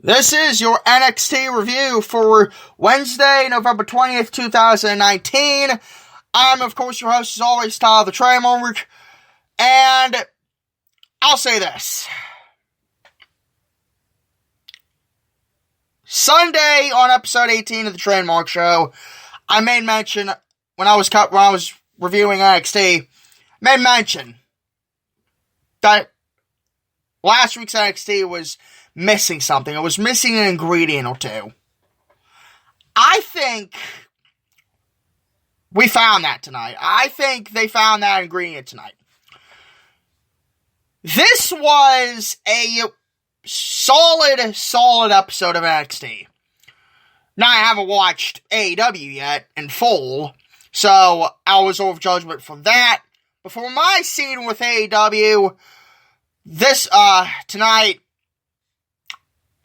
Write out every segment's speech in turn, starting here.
This is your NXT review for Wednesday, November 20th, 2019. I'm, of course, your host, as always, Tyler the Trademark. And I'll say this. Sunday on episode 18 of the Trademark Show, I made mention, when I was reviewing NXT, made mention that last week's NXT was missing something. It was missing an ingredient or two. I think we found that tonight. I think they found that ingredient tonight. This was a solid episode of NXT. Now, I haven't watched AEW yet in full, so I'll reserve judgment for that. But for my scene with AEW, this, tonight,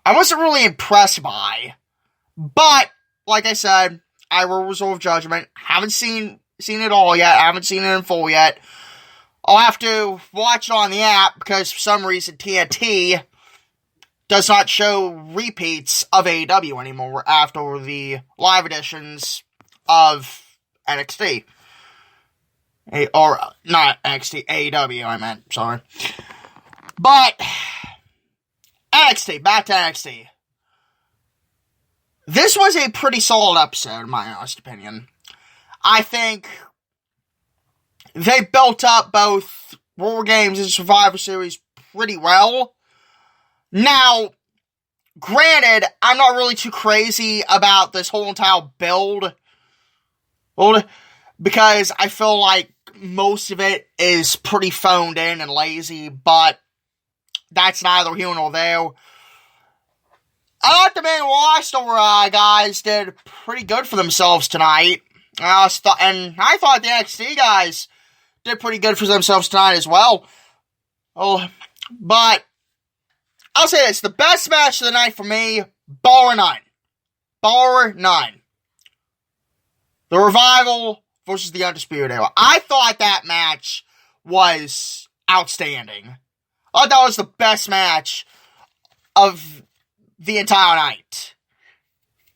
I wasn't really impressed by, but, like I said, I will reserve judgment. Haven't seen it all yet. I haven't seen it in full yet. I'll have to watch it on the app, because for some reason TNT does not show repeats of AEW anymore after the live editions of NXT. Or, not NXT, AEW, I meant, sorry. But NXT, back to NXT. This was a pretty solid episode, in my honest opinion. I think they built up both War Games and Survivor Series pretty well. Now, granted, I'm not really too crazy about this whole entire build, because I feel like most of it is pretty phoned in and lazy, but that's neither here nor there. I thought the main roster guys did pretty good for themselves tonight. I thought the NXT guys did pretty good for themselves tonight as well. But I'll say this, the best match of the night for me, bar none. Bar none. The Revival versus the Undisputed Era. I thought that match was outstanding. I thought that was the best match of the entire night.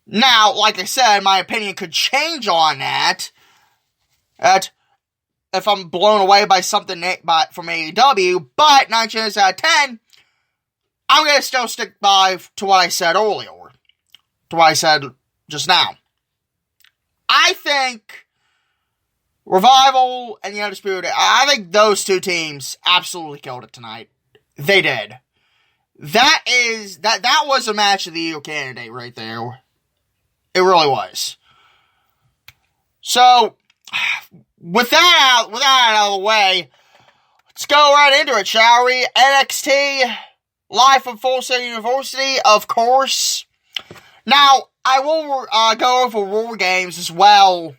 Now, like I said, my opinion could change on that. If I'm blown away by something from AEW, but 9 times out of 10, I'm going to still stick to what I said earlier. To what I said just now. I think Revival and the Undisputed, I think those two teams absolutely killed it tonight. They did. That was a match of the year candidate right there. It really was. So, with that out of the way, let's go right into it, shall we? NXT, live from Full Sail University, of course. Now, I will go over War Games as well,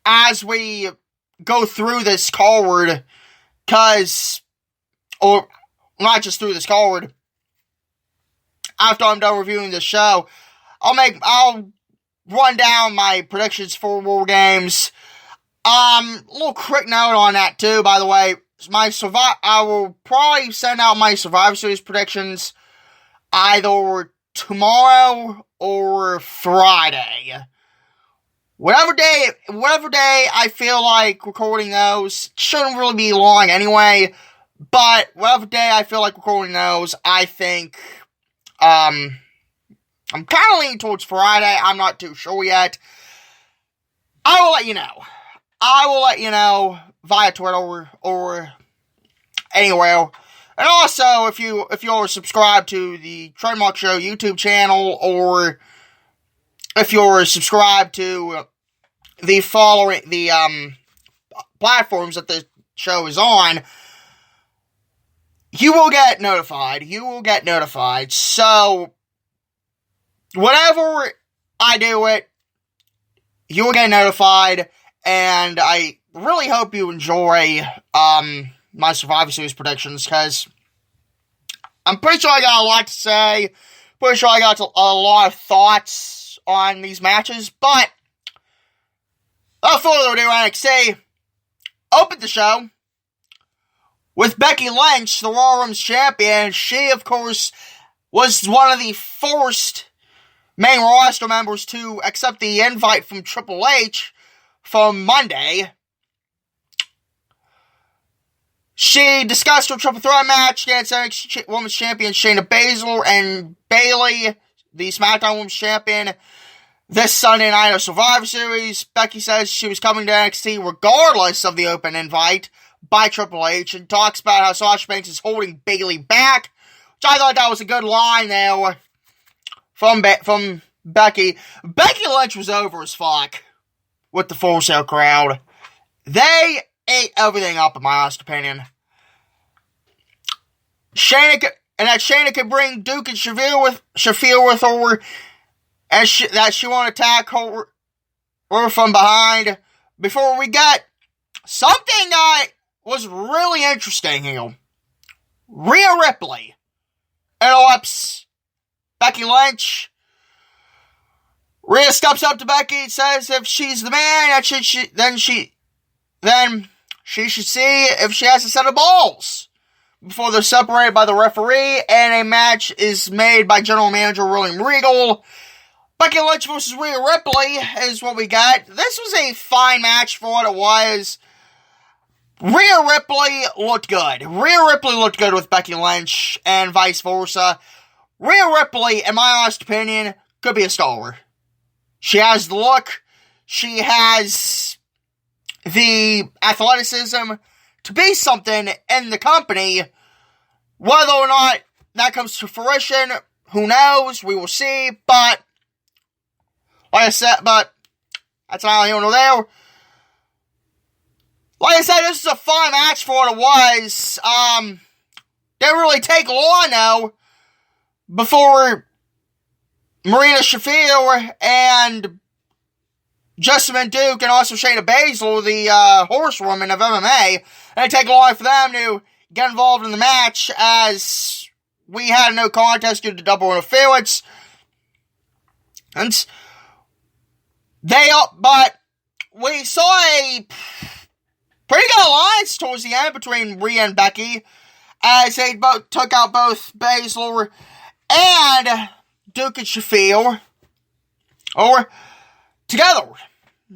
as we go through this card, or not just through this card. After I'm done reviewing the show, I'll run down my predictions for War Games. A little quick note on that too, by the way. I will probably send out my Survivor Series predictions either tomorrow or Friday. Whatever day I feel like recording those, shouldn't really be long anyway, but whatever day I feel like recording those, I think, I'm kind of leaning towards Friday. I'm not too sure yet. I will let you know via Twitter or anywhere. And also, if you're subscribed to the Trademark Show YouTube channel, or if you're subscribed to the platforms that the show is on, you will get notified. So, whenever I do it, you will get notified, and I really hope you enjoy my Survivor Series predictions, because I'm pretty sure I got a lot to say, pretty sure I got a lot of thoughts on these matches, but without further ado, NXT opened the show with Becky Lynch, the Raw Women's Champion. She, of course, was one of the first main roster members to accept the invite from Triple H from Monday. She discussed her triple threat match against NXT Women's Champion Shayna Baszler and Bayley, the SmackDown Women's Champion, this Sunday night of Survivor Series. Becky says she was coming to NXT regardless of the open invite by Triple H, and talks about how Sasha Banks is holding Bayley back, which I thought that was a good line there from Becky. Becky Lynch was over as fuck with the Full Sail crowd. They ate everything up, in my honest opinion. Shayna could bring Duke and Shafir with her, and that she won't attack her from behind. Before we get something that was really interesting here, Rhea Ripley interrupts Becky Lynch. Rhea steps up to Becky and says if she's the man, then she should see if she has a set of balls before they're separated by the referee, and a match is made by General Manager William Regal. Becky Lynch versus Rhea Ripley is what we got. This was a fine match for what it was. Rhea Ripley looked good. Rhea Ripley looked good with Becky Lynch, and vice versa. Rhea Ripley, in my honest opinion, could be a star. She has the look. She has the athleticism to be something in the company. Whether or not that comes to fruition, who knows? We will see. But like I said, that's not here nor there. Like I said, this is a fun match for what it was. Didn't really take long though before Marina Shafir and Jessamine Duke and also Shayna Baszler, the horsewoman of MMA, and it take long for them to get involved in the match as we had no contest due to double interference. And but we saw a pretty good alliance towards the end between Rhea and Becky as they both took out both Baszler and Duke and Shafir together.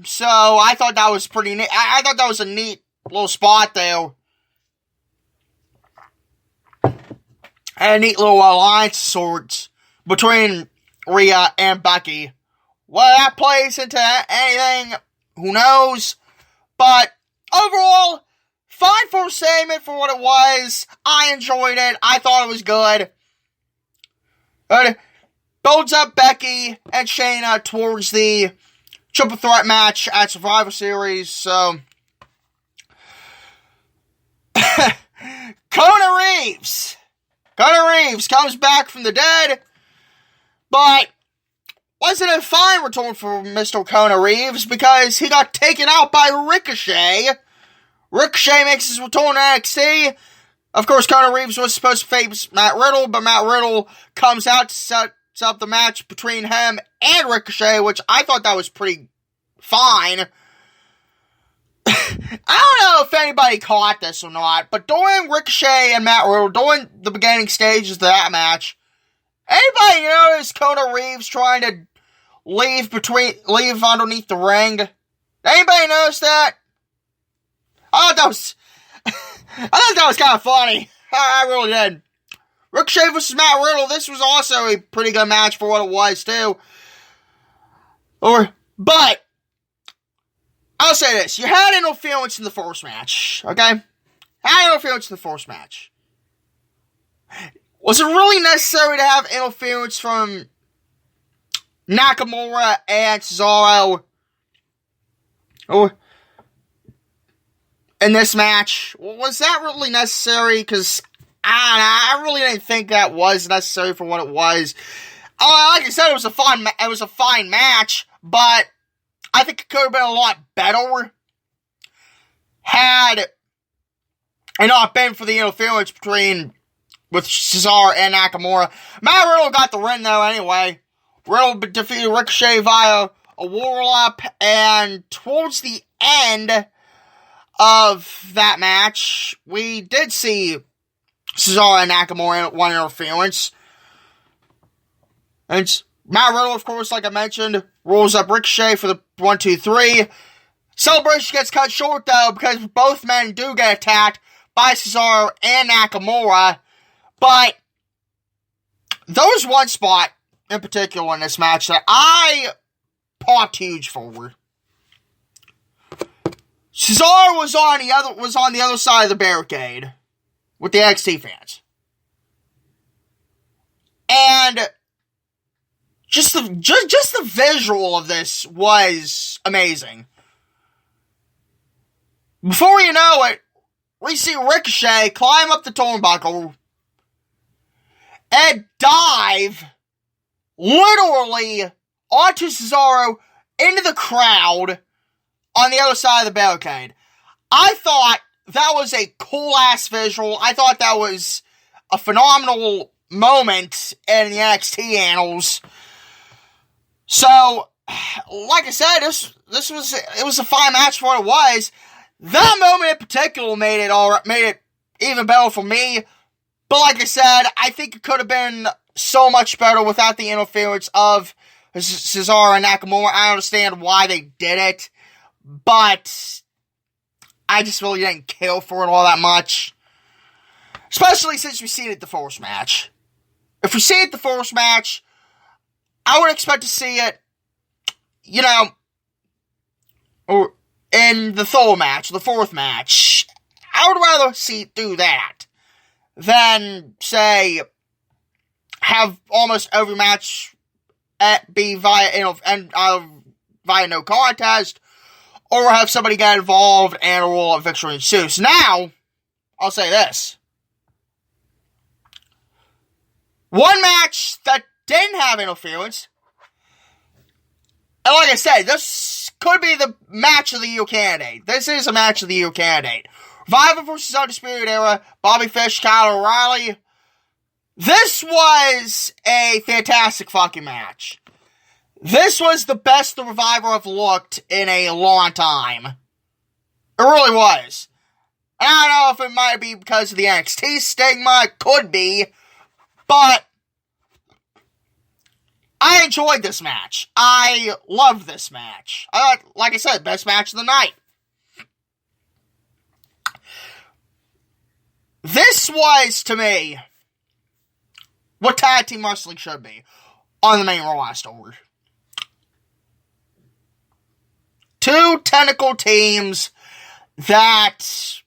So I thought that was pretty neat. I thought that was a neat little spot there. And a neat little alliance sorts between Rhea and Becky. Whether that plays into anything, who knows? But overall, fine for segment for what it was. I enjoyed it. I thought it was good. It builds up Becky and Shayna towards the triple threat match at Survivor Series. So Kona Reeves comes back from the dead, but wasn't a fine return for Mr. Kona Reeves because he got taken out by Ricochet. Ricochet makes his return to NXT. Of course, Kona Reeves was supposed to face Matt Riddle, but Matt Riddle comes out to set up the match between him and Ricochet, which I thought that was pretty fine. I don't know if anybody caught this or not, but during Ricochet and Matt Riddle, during the beginning stages of that match, anybody notice Kona Reeves trying to leave underneath the ring? Anybody notice that? I thought that was kind of funny. I really did. Ricochet versus Matt Riddle, this was also a pretty good match for what it was, too. But I'll say this. You had interference in the first match, okay? Had interference in the first match. Was it really necessary to have interference from Nakamura and Cesaro in this match? Was that really necessary? Because I really didn't think that was necessary for what it was. Like I said, it was a fine match, but I think it could have been a lot better had it not been for the interference with Cesaro and Nakamura. Matt Riddle got the win though anyway. Riddle defeated Ricochet via a roll-up, and towards the end of that match, we did see Cesaro and Nakamura in one interference. And Matt Riddle, of course, like I mentioned, rolls up Ricochet for the 1-2-3. Celebration gets cut short, though, because both men do get attacked by Cesaro and Nakamura. But there was one spot in particular in this match that I popped huge for. Cesaro was on the other side of the barricade with the NXT fans. And just the visual of this was amazing. Before you know it, we see Ricochet climb up the turnbuckle and dive literally onto Cesaro into the crowd on the other side of the barricade. I thought that was a cool-ass visual. I thought that was a phenomenal moment in the NXT annals. So, like I said, this was a fine match for what it was. That moment in particular made it even better for me. But like I said, I think it could have been so much better without the interference of Cesaro and Nakamura. I understand why they did it, but I just really didn't care for it all that much. Especially since we see it at the first match. If we see it at the first match, I would expect to see it, or in the third match, the fourth match. I would rather see it do that than, say, have almost every match be via no contest, or have somebody get involved and a roll of victory ensues. Now, I'll say this. One match that didn't have interference, and like I said, this could be the match of the year candidate. This is a match of the year candidate. Revival versus Undisputed Era, Bobby Fish, Kyle O'Reilly. This was a fantastic fucking match. This was the best the Revival have looked in a long time. It really was. And I don't know if it might be because of the NXT stigma, it could be, but I enjoyed this match. I loved this match. I thought, like I said, best match of the night. This was, to me, what tag team wrestling should be on the main roster. Two technical teams that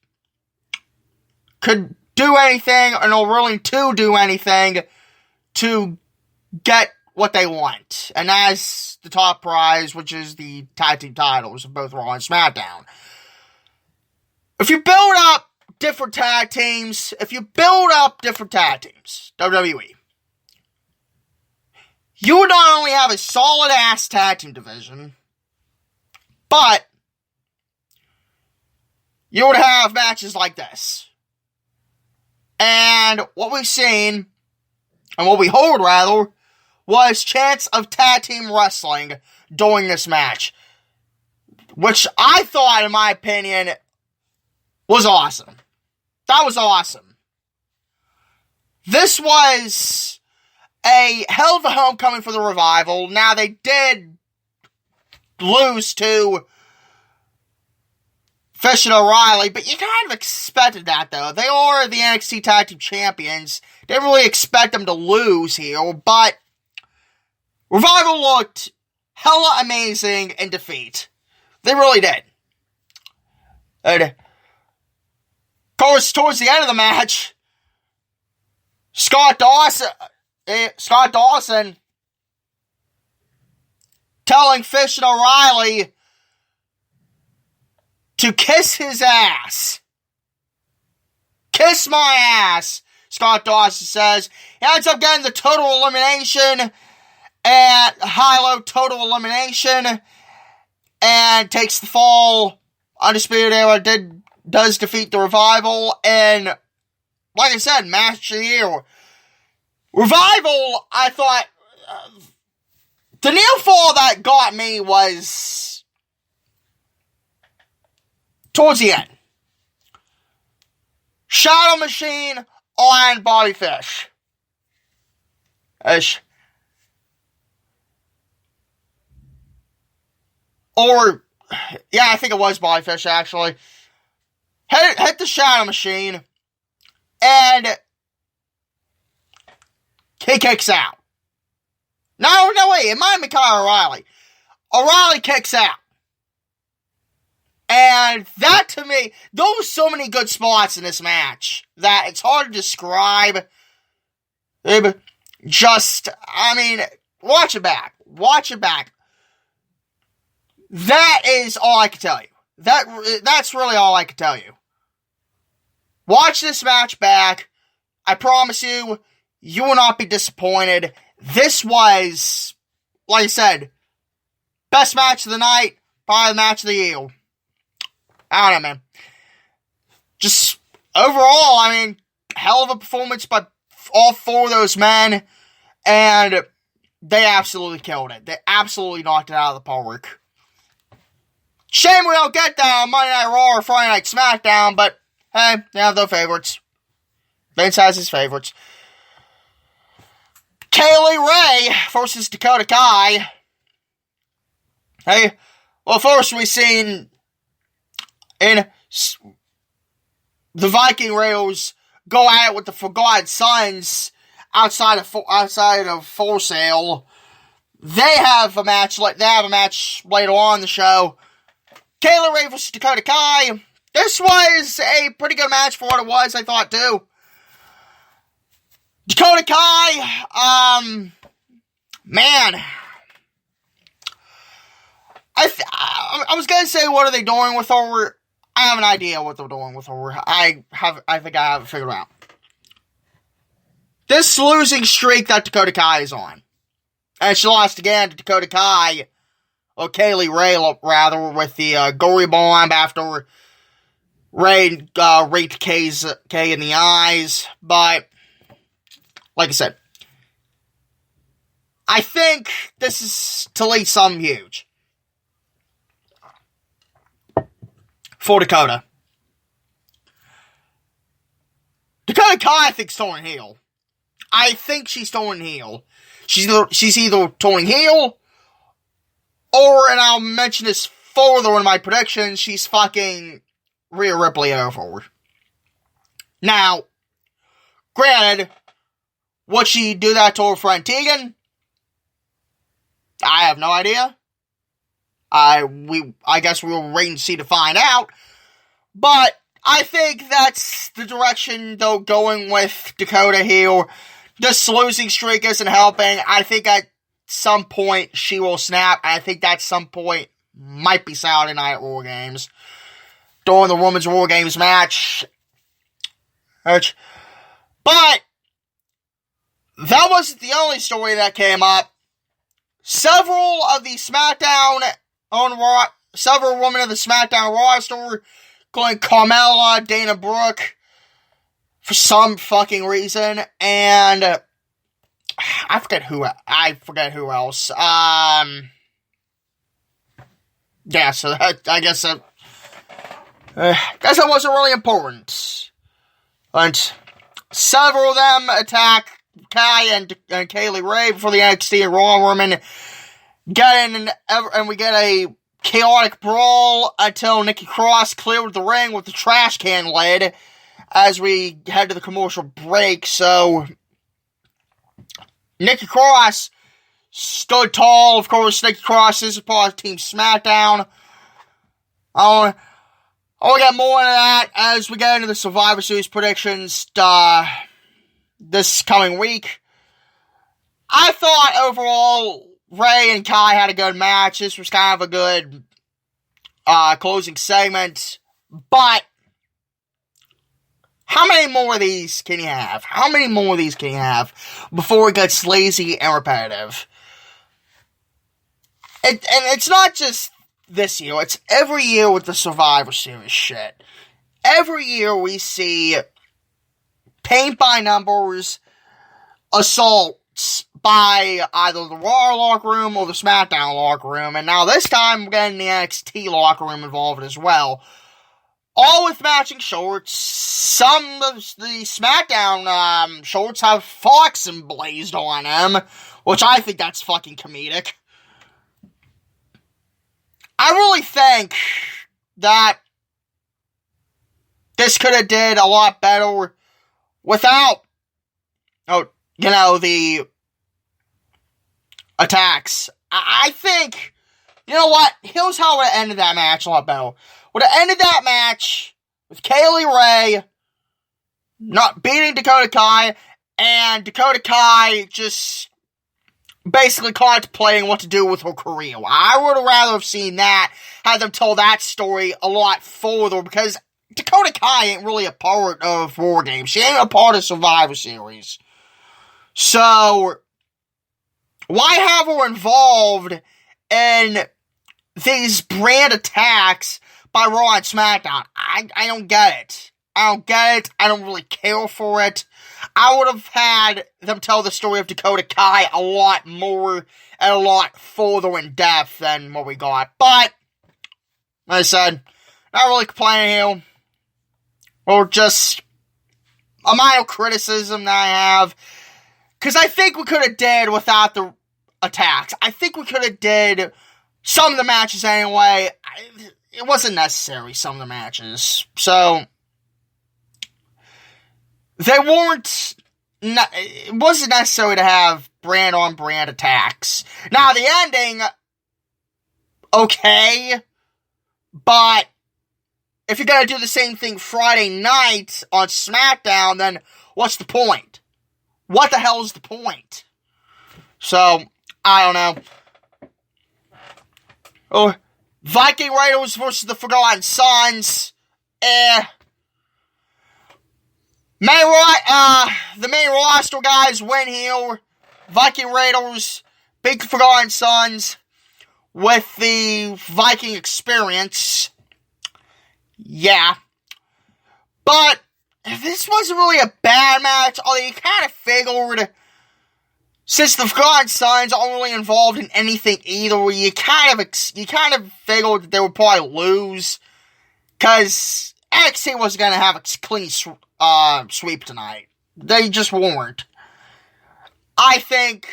could do anything and are willing to do anything to get what they want. And that's the top prize, which is the tag team titles of both Raw and SmackDown. If you build up different tag teams, WWE, you would not only have a solid-ass tag team division, but you would have matches like this. And what we've seen, and what we heard rather, was chance of tag team wrestling during this match. Which I thought, in my opinion, was awesome. That was awesome. This was a hell of a homecoming for the Revival. Now, they did lose to Fish and O'Reilly, but you kind of expected that, though. They are the NXT Tag Team Champions. Didn't really expect them to lose here, but Revival looked hella amazing in defeat. They really did. And, of course, towards the end of the match, Scott Dawson telling Fish and O'Reilly to kiss his ass. Kiss my ass, Scott Dawson says. He ends up getting the total elimination at high-low total elimination and takes the fall. Undisputed Era does defeat the Revival, and like I said, match of the year. Revival, I thought, the near fall that got me was towards the end. Shadow Machine on Bobby Fish. Or, yeah, I think it was Bobby Fish, actually. Hit the Shadow Machine, and he kicks out. No, wait, it might have been Kyle O'Reilly. O'Reilly kicks out. And that, to me, there were so many good spots in this match that it's hard to describe. Just, I mean, watch it back. Watch it back. That is all I can tell you. That's really all I can tell you. Watch this match back. I promise you, you will not be disappointed. This was, like I said, best match of the night, probably the match of the year. I don't know, man. Just, overall, I mean, hell of a performance by all four of those men, and they absolutely killed it. They absolutely knocked it out of the park. Shame we don't get that on Monday Night Raw or Friday Night SmackDown, but hey, they have their favorites. Vince has his favorites. Kaylee Ray versus Dakota Kai. Hey, well, first we seen in the Viking Rails go at it with the Forgotten Sons outside of Full Sail. They have a match later on in the show. Kaylee Ray versus Dakota Kai. This was a pretty good match for what it was, I thought, too. Dakota Kai, man. I was gonna say, what are they doing with her? I have an idea what they're doing with her. I think I have it figured out. This losing streak that Dakota Kai is on. And she lost again to Dakota Kai, or Kaylee Ray, rather, with the Gory Bomb after Ray raked Kay in the eyes. But, like I said, I think this is to lead something huge for Dakota. Dakota Kai, I think, is turning heel. I think she's turning heel. She's either turning heel, or, and I'll mention this further in my predictions, she's fucking Rhea Ripley over. Now, granted, would she do that to her friend Tegan? I have no idea. I guess we'll wait and see to find out. But I think that's the direction they're going with Dakota here. This losing streak isn't helping. I think at some point she will snap. I think that some point might be Saturday Night War Games. During the Women's War Games match. But that wasn't the only story that came up. Several women of the SmackDown roster, including Carmella, Dana Brooke, for some fucking reason, and I forget who else. Yeah, so I guess that wasn't really important. And several of them attack Kai and Kaylee Ray for the NXT and Raw women. And we get a chaotic brawl until Nikki Cross cleared the ring with the trash can lid as we head to the commercial break. So Nikki Cross stood tall. Of course, Nikki Cross is a part of Team SmackDown. I'll get more into that as we get into the Survivor Series predictions this coming week. I thought overall Ray and Kai had a good match. This was kind of a good closing segment. But how many more of these can you have? How many more of these can you have before it gets lazy and repetitive? And it's not just this year. It's every year with the Survivor Series shit. Every year we see paint by numbers assaults by either the Raw locker room or the SmackDown locker room. And now this time we're getting the NXT locker room involved as well. All with matching shorts. Some of the SmackDown shorts have Fox emblazed on them, which I think that's fucking comedic. I really think that this could have did a lot better without, the attacks. I think, you know what? Here's how I would have ended that match a lot better. Would have ended that match with Kaylee Ray not beating Dakota Kai, and Dakota Kai just basically contemplating what to do with her career. I would have rather have seen that, had them tell that story a lot further, because Dakota Kai ain't really a part of War Games. She ain't a part of Survivor Series. So, why have her involved in these brand attacks by Raw and SmackDown? I don't get it. I don't really care for it. I would have had them tell the story of Dakota Kai a lot more and a lot further in depth than what we got. But, like I said, not really complaining here. Or just a mild criticism that I have. Because I think we could have did without the attacks. I think we could have did some of the matches anyway. It wasn't necessary, some of the matches. So, it wasn't necessary to have brand-on-brand attacks. Now, the ending, okay, but if you're going to do the same thing Friday night on SmackDown, then what's the point? What the hell is the point? So, I don't know. Oh, Viking Raiders versus the Forgotten Sons. The main roster guys win here. Viking Raiders beat the Forgotten Sons with the Viking experience. Yeah. But this wasn't really a bad match, although you kind of figured, since the Forgotten Sons aren't really involved in anything either, you kind of figured that they would probably lose, because NXT wasn't going to have a clean sweep tonight. They just weren't. I think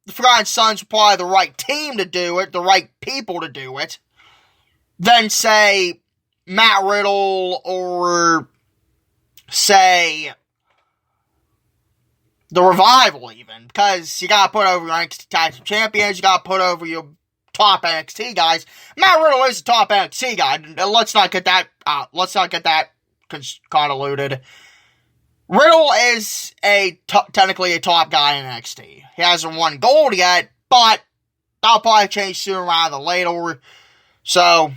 the Forgotten Sons were probably the right team to do it, the right people to do it, than, say, Matt Riddle or, say, the Revival even, because you gotta put over your NXT Tag Team Champions, you gotta put over your top NXT guys. Matt Riddle is a top NXT guy. Let's not get that convoluted. Riddle is technically a top guy in NXT. He hasn't won gold yet, but that'll probably change sooner rather than later. So,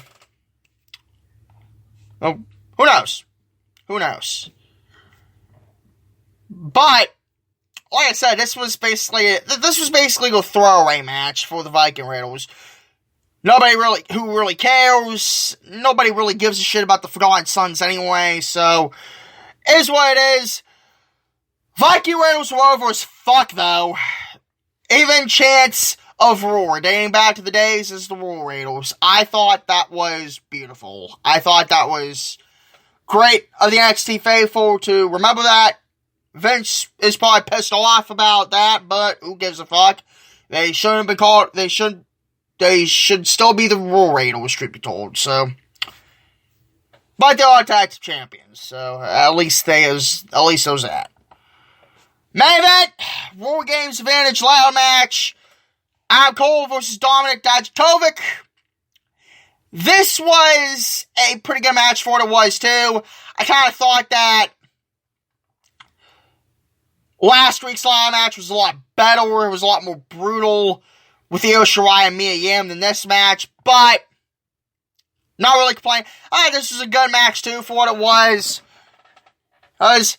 who knows? Who knows? But, like I said, this was basically a throwaway match for the Viking Raiders. Who really cares? Nobody really gives a shit about the Forgotten Sons anyway, so, is what it is. Viking Raiders were over as fuck, though. Even chance of Roar, dating back to the days as the Roar Raiders. I thought that was beautiful. I thought that was great of the NXT faithful to remember that. Vince is probably pissed off about that, but who gives a fuck? They shouldn't have been called, they should still be the Roar Raiders, truth be told, so. But they are tag team champions, so at least there's that. Main event, War Games Advantage ladder match. Adam Cole versus Dominic Dijakovic. This was a pretty good match for what it was, too. I kind of thought that last week's ladder match was a lot better. It was a lot more brutal with Io Shirai and Mia Yim than this match, but not really complaining. I think this was a good match, too, for what it was. Because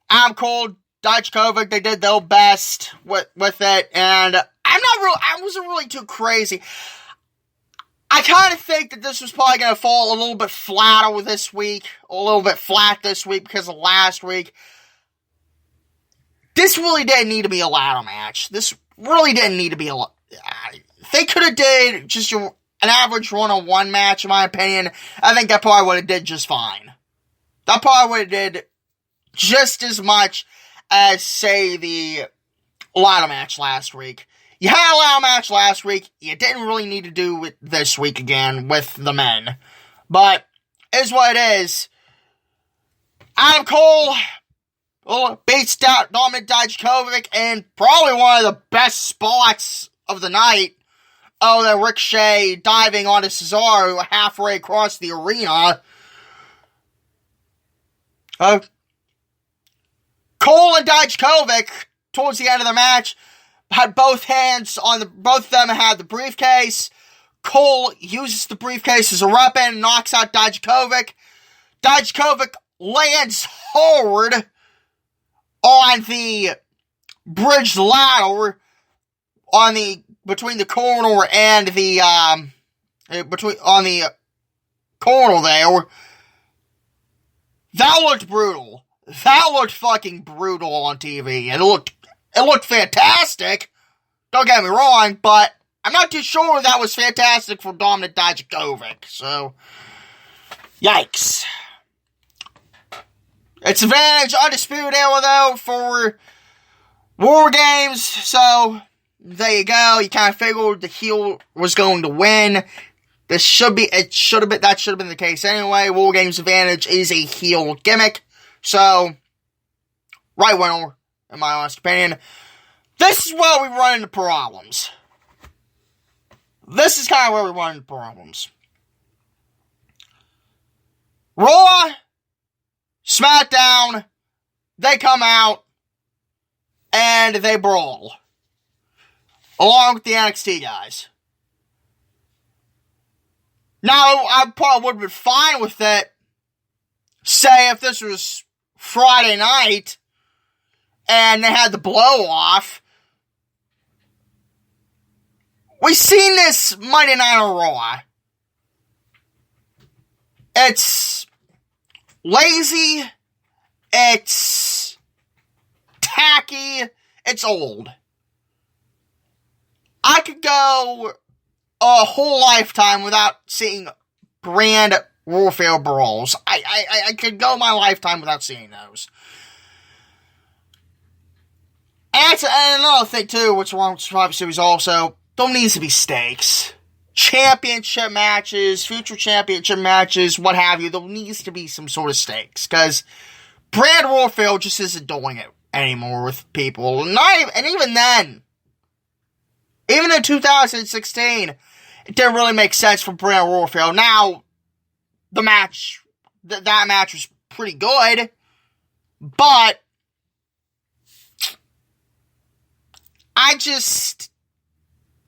Adam Cole, Dijakovic, they did their best with it, and I wasn't really too crazy. I kind of think that this was probably going to fall a little bit flatter this week, because of last week. This really didn't need to be a ladder match. This really didn't need to be they could have did just an average one-on-one match, in my opinion. I think that probably would have did just fine. That probably would have did just as much as, say, the ladder match last week. You had a ladder match last week. You didn't really need to do it this week again with the men. But, it is what it is. Adam Cole beats Dominik Dijakovic in probably one of the best spots of the night. Oh, the Ricochet diving onto Cesaro halfway across the arena. Cole and Dijakovic, towards the end of the match, had both of them had the briefcase. Cole uses the briefcase as a weapon, knocks out Dijakovic. Dijakovic lands hard on the bridge ladder between the corner and the on the corner there. That looked brutal. That looked fucking brutal on TV. It looked fantastic. Don't get me wrong, but I'm not too sure that was fantastic for Dominik Dijakovic. So, yikes. It's advantage undisputed era though for War Games. So there you go. You kind of figured the heel was going to win. That should have been the case anyway. War Games advantage is a heel gimmick. So, right winner, in my honest opinion. This is where we run into problems. This is kind of where we run into problems. Raw, SmackDown, they come out, and they brawl. Along with the NXT guys. Now, I probably would have been fine with it, say, if this was Friday night, and they had the blow-off. We've seen this Monday Night on Raw. It's lazy, it's tacky, it's old. I could go a whole lifetime without seeing brand warfare brawls. I could go my lifetime without seeing those. And another thing too, what's wrong with Survivor Series also, there needs to be stakes. Championship matches, future championship matches, what have you, there needs to be some sort of stakes. Because brand warfare just isn't doing it anymore with people. And even then, even in 2016, it didn't really make sense for brand warfare. Now, the match, that match was pretty good, but I just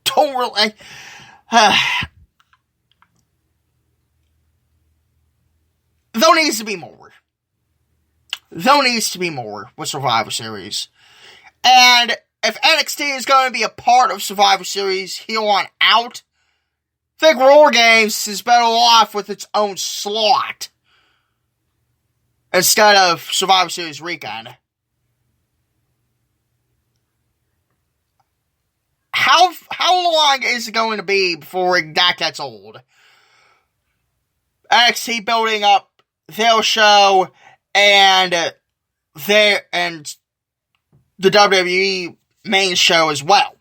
don't really... There needs to be more. There needs to be more with Survivor Series. And if NXT is going to be a part of Survivor Series here on out, I think War Games is better off with its own slot instead of Survivor Series weekend. How long is it going to be before that gets old? NXT building up their show and the WWE main show as well.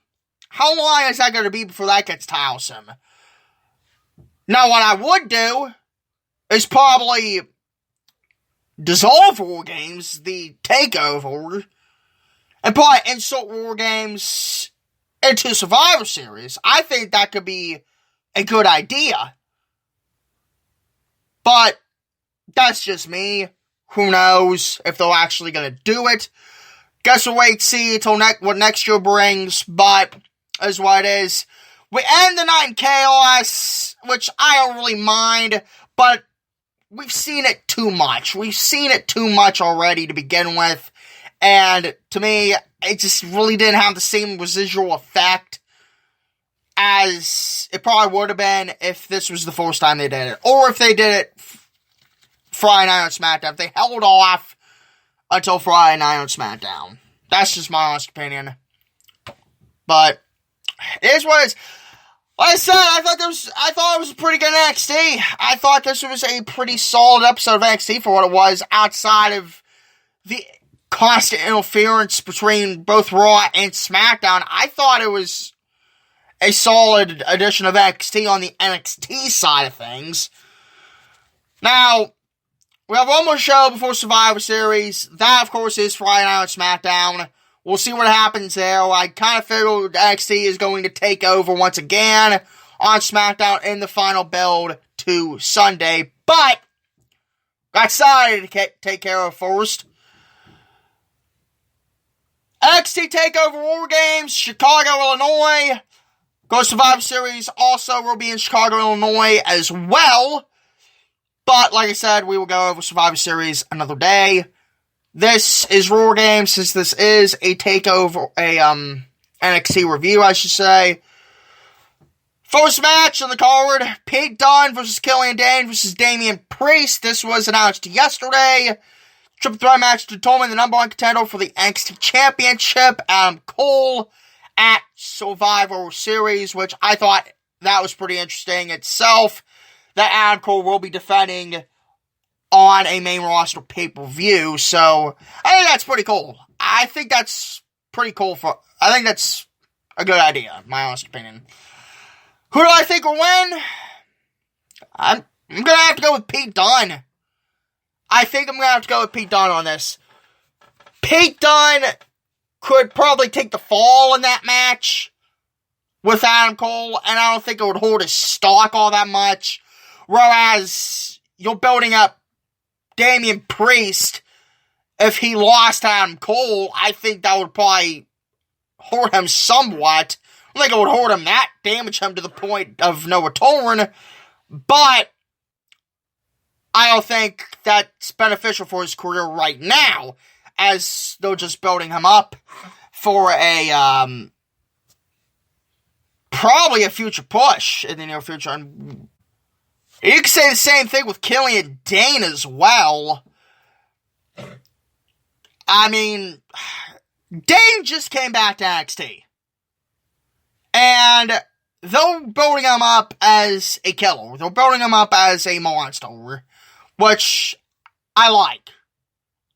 How long is that going to be before that gets tiresome? Now, what I would do is probably dissolve War Games, the takeover, and probably insert War Games into Survivor Series. I think that could be a good idea. But that's just me. Who knows if they're actually going to do it. Guess we'll wait and see until what next year brings. But, is what it is. We end the night in chaos, which I don't really mind. But, we've seen it too much. We've seen it too much already to begin with. And, to me, it just really didn't have the same residual effect as it probably would have been if this was the first time they did it. Or if they did it Friday night on SmackDown. If they held off until Friday night on SmackDown. That's just my honest opinion. But, it is what it is. Like I said, I thought it was a pretty good NXT. I thought this was a pretty solid episode of NXT for what it was, outside of the constant interference between both Raw and SmackDown. I thought it was a solid addition of NXT on the NXT side of things. Now, we have one more show before Survivor Series. That, of course, is Friday Night on SmackDown. We'll see what happens there. I kind of figured NXT is going to take over once again on SmackDown in the final build to Sunday. But, got decided to take care of first. NXT TakeOver War Games, Chicago, Illinois. Go Survivor Series also will be in Chicago, Illinois as well. But, like I said, we will go over Survivor Series another day. This is War Games, since this is a TakeOver, NXT review, I should say. First match on the card, Pete Dunne versus Killian Dane versus Damian Priest. This was announced yesterday. Triple threat match to determine the number one contender for the NXT Championship, Adam Cole, at Survivor Series, which I thought that was pretty interesting itself, that Adam Cole will be defending on a main roster pay-per-view, so I think that's pretty cool. I think that's a good idea, in my honest opinion. Who do I think will win? I'm gonna have to go with Pete Dunne. I think I'm going to have to go with Pete Dunne on this. Pete Dunne could probably take the fall in that match with Adam Cole, and I don't think it would hold his stock all that much. Whereas, you're building up Damian Priest. If he lost Adam Cole, I think that would probably hurt him somewhat. I don't think it would hurt him that, damage him to the point of no return, but I don't think that's beneficial for his career right now, as they're just building him up for a, probably a future push in the near future. And you can say the same thing with Killian Dane as well. I mean, Dane just came back to NXT. And they're building him up as a killer. They're building him up as a monster, which I like.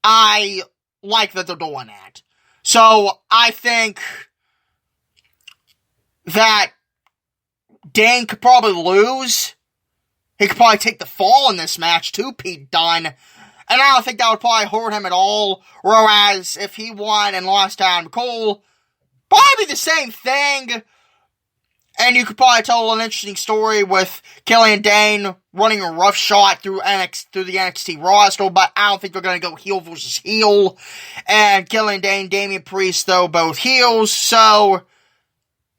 I like that they're doing that. So, I think that Dane could probably lose. He could probably take the fall in this match to Pete Dunne. And I don't think that would probably hurt him at all. Whereas, if he won and lost to Adam Cole, probably the same thing. And you could probably tell an interesting story with Killian Dane running a rough shot through the NXT roster, but I don't think they're going to go heel versus heel. And Killian Dane, Damian Priest, though, both heels. So,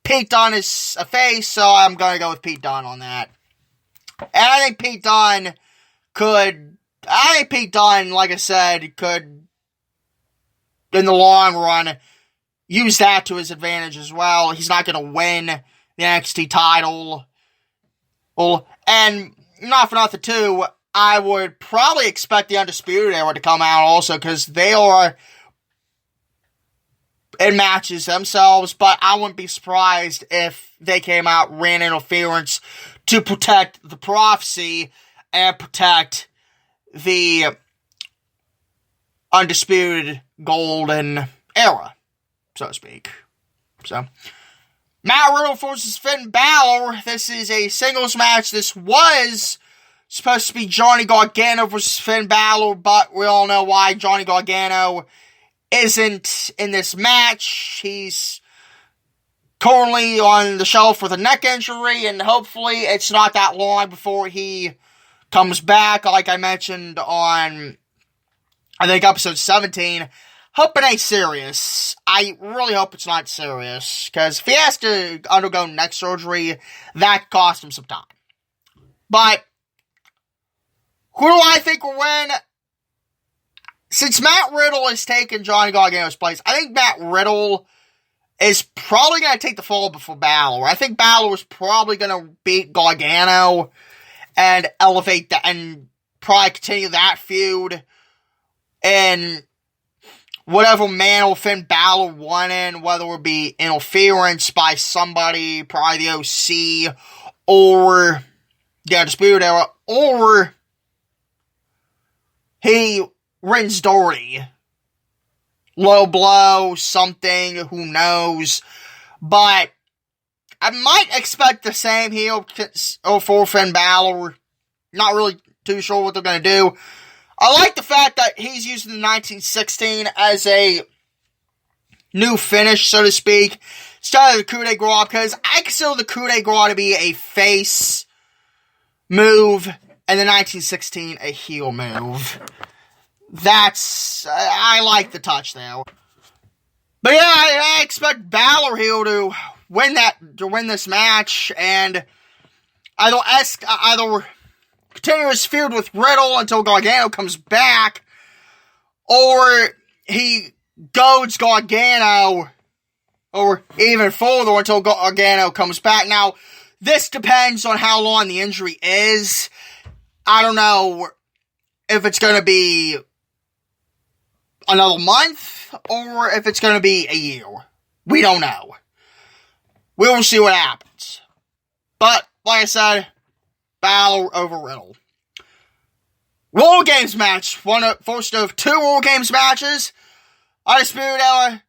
Pete Dunne is a face, so I'm going to go with Pete Dunne on that. And I think Pete Dunne, like I said, could, in the long run, use that to his advantage as well. He's not going to win the NXT title. Well, and not for nothing too, I would probably expect the Undisputed Era to come out also, because they are in matches themselves, but I wouldn't be surprised if they came out, ran interference to protect the prophecy and protect the Undisputed Golden Era, so to speak. So, Matt Riddle versus Finn Balor. This is a singles match. This was supposed to be Johnny Gargano versus Finn Balor, but we all know why Johnny Gargano isn't in this match. He's currently on the shelf with a neck injury, and hopefully it's not that long before he comes back, like I mentioned on, I think, episode 17. Hope it ain't serious. I really hope it's not serious, because if he has to undergo neck surgery, that cost him some time. But, who do I think will win? Since Matt Riddle has taken Johnny Gargano's place, I think Matt Riddle is probably going to take the fall before Balor. I think Balor is probably going to beat Gargano and elevate that, and probably continue that feud, and whatever mantle Finn Balor won in, whether it be interference by somebody, probably the OC, or the Undisputed Era, or he rins dirty. Low blow, something, who knows. But I might expect the same here for Finn Balor. Not really too sure what they're going to do. I like the fact that he's using the 1916 as a new finish, so to speak, instead of the coup de grace, because I consider the coup de grace to be a face move, and the 1916 a heel move. I like the touch there. But yeah, I expect Balor here to win this match, and either continue his feud with Riddle until Gargano comes back, or he goads Gargano, or even further until Gargano comes back. Now, this depends on how long the injury is. I don't know if it's going to be another month, or if it's going to be a year. We don't know. We will see what happens. But, like I said, Balor over Riddle. War Games match. First of 2 War Games matches. Undisputed Era,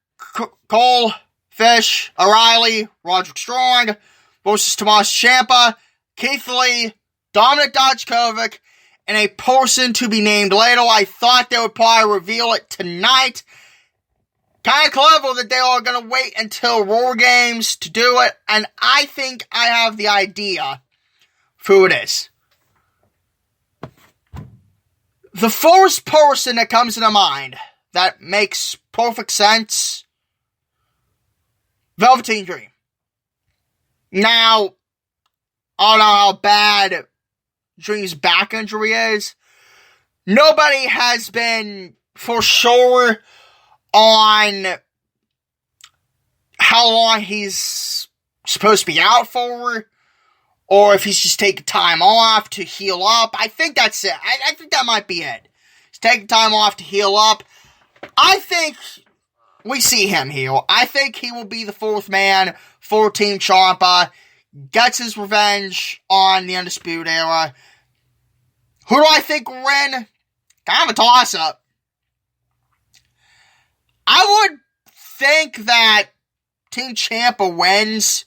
Cole, Fish, O'Reilly, Roderick Strong versus Tommaso Ciampa, Keith Lee, Dominic Dijakovic, and a person to be named later. I thought they would probably reveal it tonight. Kind of clever that they are going to wait until War Games to do it, and I think I have the idea for who it is. The first person that comes into mind that makes perfect sense, Velveteen Dream. Now, I don't know how bad Dream's back injury is. Nobody has been for sure on how long he's supposed to be out for, or if he's just taking time off to heal up. I think that's it. I think that might be it. He's taking time off to heal up. I think we see him here. I think he will be the 4th man for Team Ciampa. Gets his revenge on the Undisputed Era. Who do I think will win? Kind of a toss-up. I would think that Team Ciampa wins.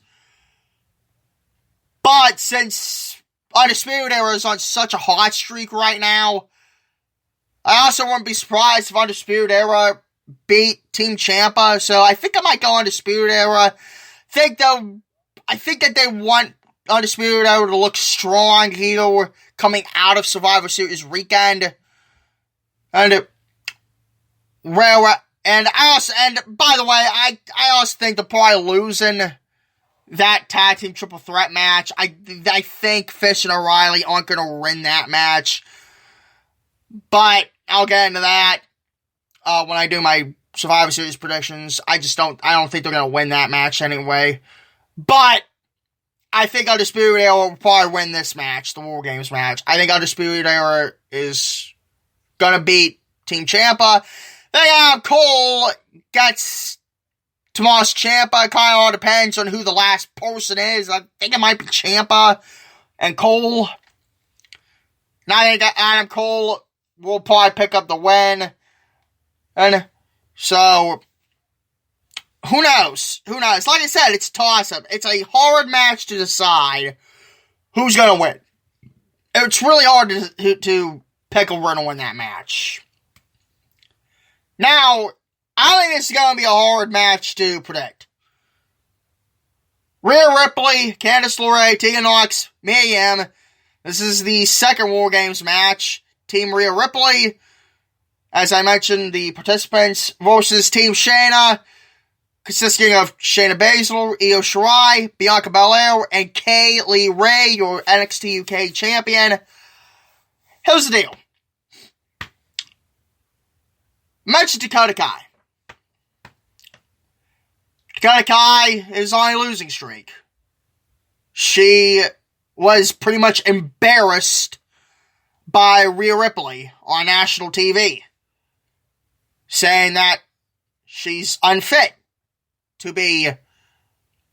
But since Undisputed Era is on such a hot streak right now, I also wouldn't be surprised if Undisputed Era beat Team Ciampa. So I think I might go Undisputed Era. I think that they want Undisputed Era to look strong here coming out of Survivor Series weekend. And by the way, I also think they're probably losing that tag team triple threat match. I think Fish and O'Reilly aren't going to win that match. But I'll get into that when I do my Survivor Series predictions. I don't think they're going to win that match anyway. But I think Undisputed Era will probably win this match, the War Games match. I think Undisputed Era is going to beat Team Ciampa. Then Cole gets Tommaso Ciampa. It kind of all depends on who the last person is. I think it might be Ciampa and Cole. Now I think Adam Cole will probably pick up the win. And so, who knows? Who knows? Like I said, it's a toss-up. It's a hard match to decide who's going to win. It's really hard to pick a winner to win that match. Now, I think this is going to be a hard match to predict. Rhea Ripley, Candice LeRae, Tegan Nox, Mia Yim. This is the second War Games match. Team Rhea Ripley, as I mentioned, the participants, versus Team Shayna, consisting of Shayna Baszler, Io Shirai, Bianca Belair, and Kay Lee Ray, your NXT UK champion. Here's the deal. Mention Dakota Kai. Dakota Kai is on a losing streak. She was pretty much embarrassed by Rhea Ripley on national TV, saying that she's unfit to be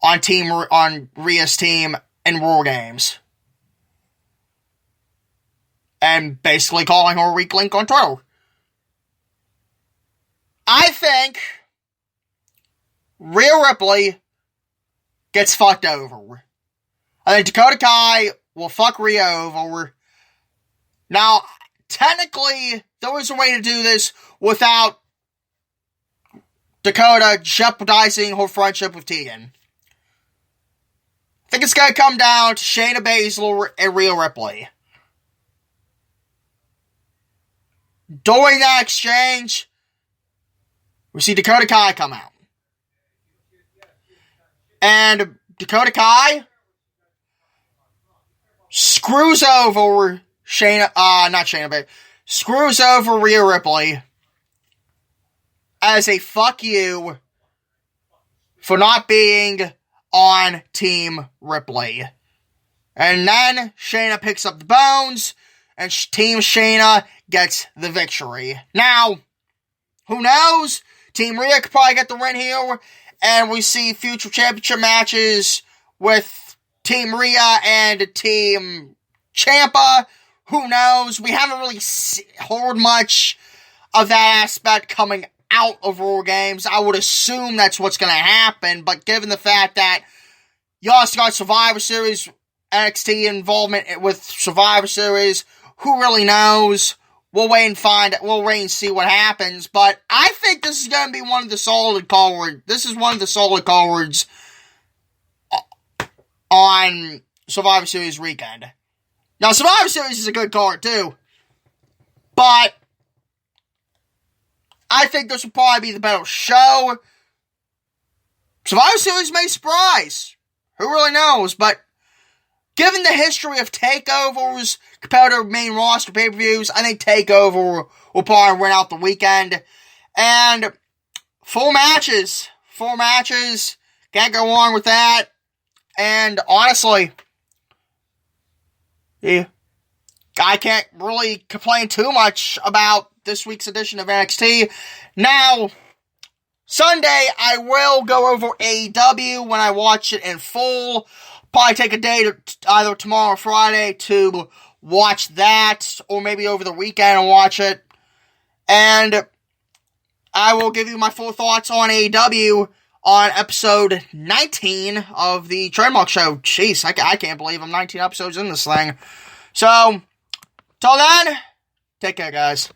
on Rhea's team in War Games, and basically calling her a weak link on Twitter. I think Rhea Ripley gets fucked over. I think Dakota Kai will fuck Rhea over. Now, technically, there was a way to do this without Dakota jeopardizing her friendship with Tegan. I think it's going to come down to Shayna Baszler and Rhea Ripley. During that exchange, we see Dakota Kai come out. And Dakota Kai screws over screws over Rhea Ripley as a fuck you for not being on Team Ripley. And then Shayna picks up the bones, and Team Shayna gets the victory. Now, who knows? Team Rhea could probably get the win here, and we see future championship matches with Team Rhea and Team Ciampa. Who knows? We haven't really heard much of that aspect coming out of Raw games. I would assume that's what's going to happen, but given the fact that you also got Survivor Series, NXT involvement with Survivor Series, who really knows? We'll wait and see what happens, but I think this is going to be one of the solid cards. This is one of the solid cards on Survivor Series weekend. Now, Survivor Series is a good card, too. But I think this will probably be the better show. Survivor Series may surprise. Who really knows? But given the history of takeovers compared to main roster pay-per-views, I think TakeOver will probably win out the weekend. And 4 matches. 4 matches. Can't go wrong with that. And honestly, yeah, I can't really complain too much about this week's edition of NXT. Now, Sunday, I will go over AEW when I watch it in full. Probably take a day, either tomorrow or Friday, to watch that, or maybe over the weekend and watch it. And I will give you my full thoughts on AEW on episode 19 of the Trademark Show. Jeez, I can't believe I'm 19 episodes in this thing. So, till then, take care, guys.